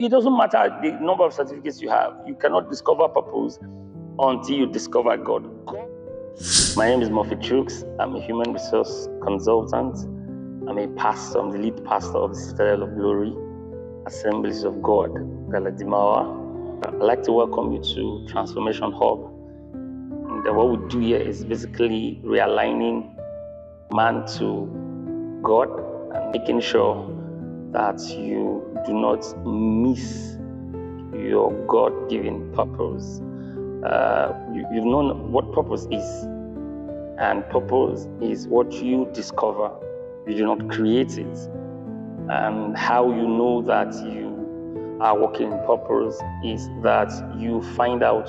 It doesn't matter the number of certificates you have. You cannot discover purpose until you discover God. My name is Murphy Chuks. I'm a human resource consultant. I'm a pastor. I'm the lead pastor of the Citadel of Glory, Assemblies of God, Galadimawa. I'd like to welcome you to Transformation Hub. And what we do here is basically realigning man to God and making sure that you do not miss your God-given purpose. You've known what purpose is, and purpose is what you discover. You do not create it. And how you know that you are working in purpose is that you find out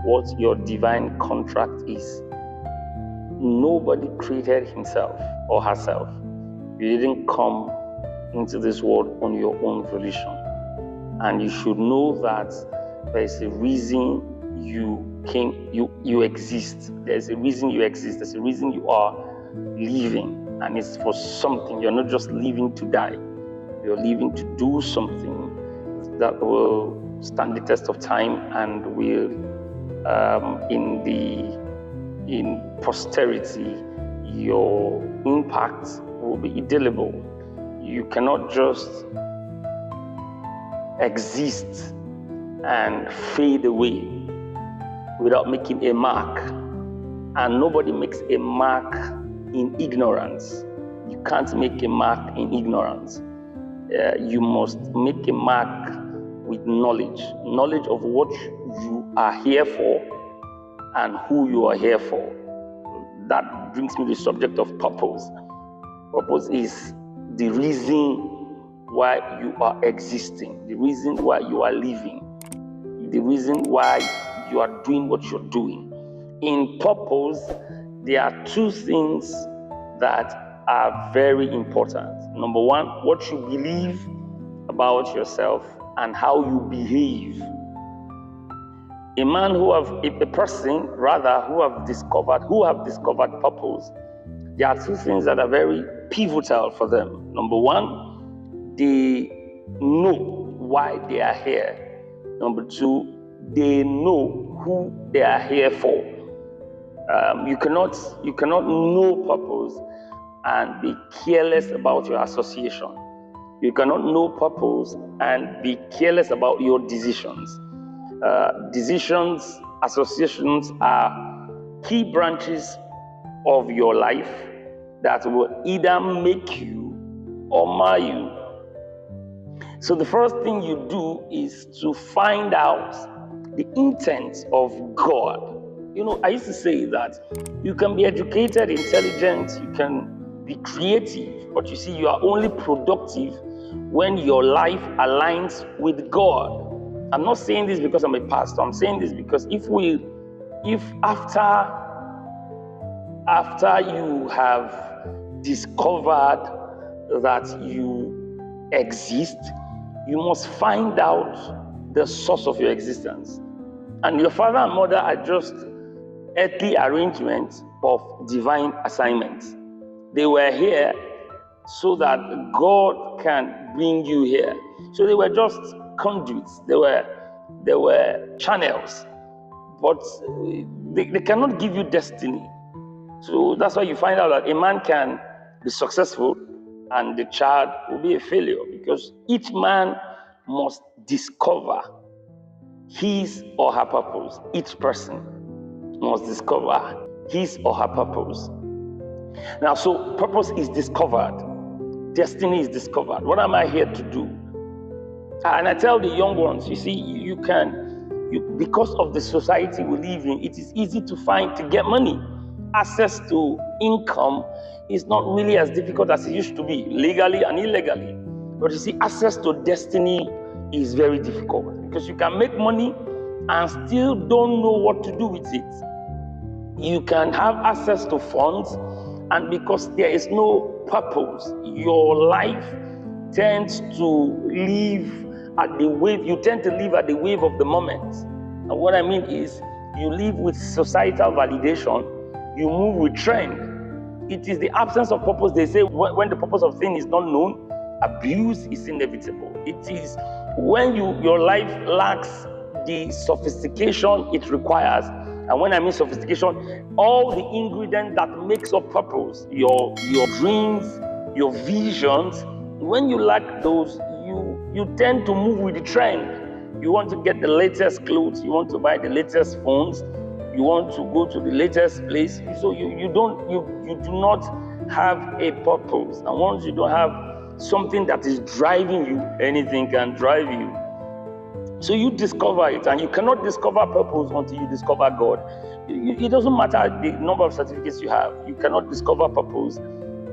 what your divine contract is. Nobody created himself or herself. You didn't come into this world on your own volition. And you should know that there's a reason you exist. There's a reason you exist. There's a reason you are living. And it's for something. You're not just living to die. You're living to do something that will stand the test of time and will, in posterity, your impact will be indelible. You cannot just exist and fade away without making a mark. And nobody makes a mark in ignorance. You can't make a mark in ignorance. You must make a mark with knowledge of what you are here for and who you are here for. That brings me to the subject of purpose. Purpose is the reason why you are existing, the reason why you are living, the reason why you are doing what you're doing. In purpose, there are two things that are very important. Number one, what you believe about yourself and how you behave. A person who have discovered purpose, there are two things that are very pivotal for them. Number one, they know why they are here. Number two, they know who they are here for. You cannot know purpose and be careless about your association. You cannot know purpose and be careless about your decisions. Decisions, associations are key branches of your life that will either make you or mar you. So the first thing you do is to find out the intent of God. I used to say that you can be educated, intelligent, you can be creative, but you see, you are only productive when your life aligns with God. I'm not saying this because I'm a pastor. I'm saying this because if after you have discovered that you exist, you must find out the source of your existence. And your father and mother are just earthly arrangements of divine assignments. They were here so that God can bring you here. So they were just conduits. They were channels. But they cannot give you destiny. So that's why you find out that a man can be successful and the child will be a failure, because each man must discover his or her purpose. Each person must discover his or her purpose. Now, so purpose is discovered. Destiny is discovered. What am I here to do? And I tell the young ones, you see, because of the society we live in, it is easy to get money. Access to income is not really as difficult as it used to be, legally and illegally. But you see, access to destiny is very difficult, because you can make money and still don't know what to do with it. You can have access to funds, and because there is no purpose, your life tends to live at the wave. You tend to live at the wave of the moment. And what I mean is, you live with societal validation. You move with trend. It is the absence of purpose. They say when the purpose of thing is not known, abuse is inevitable. It is when your life lacks the sophistication it requires, and when I mean sophistication, all the ingredients that makes up purpose, your dreams, your visions, when you lack those, you tend to move with the trend. You want to get the latest clothes, you want to buy the latest phones, you want to go to the latest place. So you do not have a purpose. And once you don't have something that is driving you, anything can drive you. So you discover it, and you cannot discover purpose until you discover God. It doesn't matter the number of certificates you have. You cannot discover purpose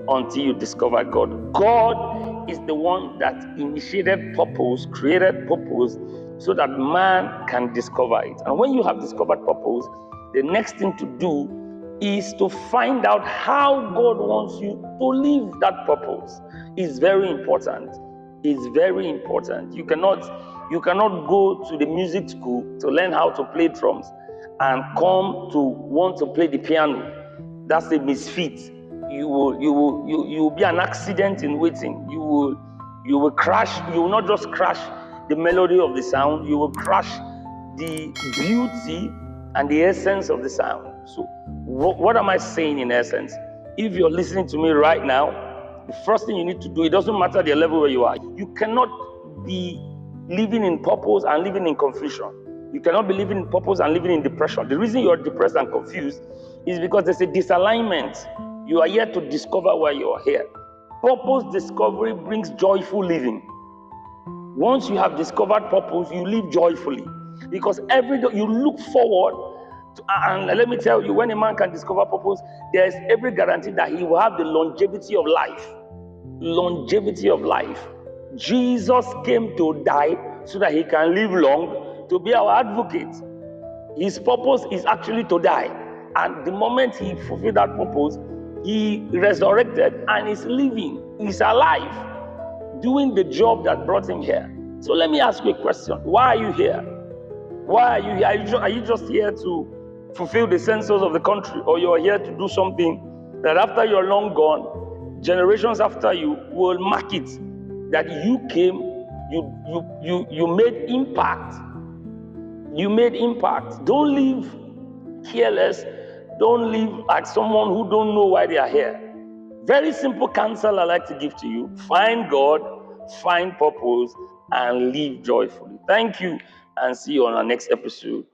until you discover God. God is the one that initiated purpose, created purpose, so that man can discover it. And when you have discovered purpose, the next thing to do is to find out how God wants you to live that purpose. It's very important. It's very important. You cannot go to the music school to learn how to play drums and come to want to play the piano. That's a misfit. You will be an accident in waiting. You will crash. You will not just crash the melody of the sound. You will crash the beauty and the essence of the sound. So what am I saying in essence? If you're listening to me right now, the first thing you need to do, it doesn't matter the level where you are. You cannot be living in purpose and living in confusion. You cannot be living in purpose and living in depression. The reason you're depressed and confused is because there's a disalignment. You are here to discover why you are here. Purpose discovery brings joyful living. Once you have discovered purpose, you live joyfully. Because every day you look forward to, and let me tell you, when a man can discover purpose, there's every guarantee that he will have the longevity of life. Longevity of life. Jesus came to die so that he can live long, to be our advocate. His purpose is actually to die. And the moment he fulfilled that purpose, he resurrected and is living. He's alive, doing the job that brought him here. So let me ask you a question. Why are you here? Why are you here? Are you just here to fulfill the census of the country, or you're here to do something that after you're long gone, generations after you will mark it, that you came, you made impact. You made impact. Don't live careless. Don't live like someone who don't know why they are here. Very simple counsel I like to give to you. Find God, find purpose, and live joyfully. Thank you, and see you on our next episode.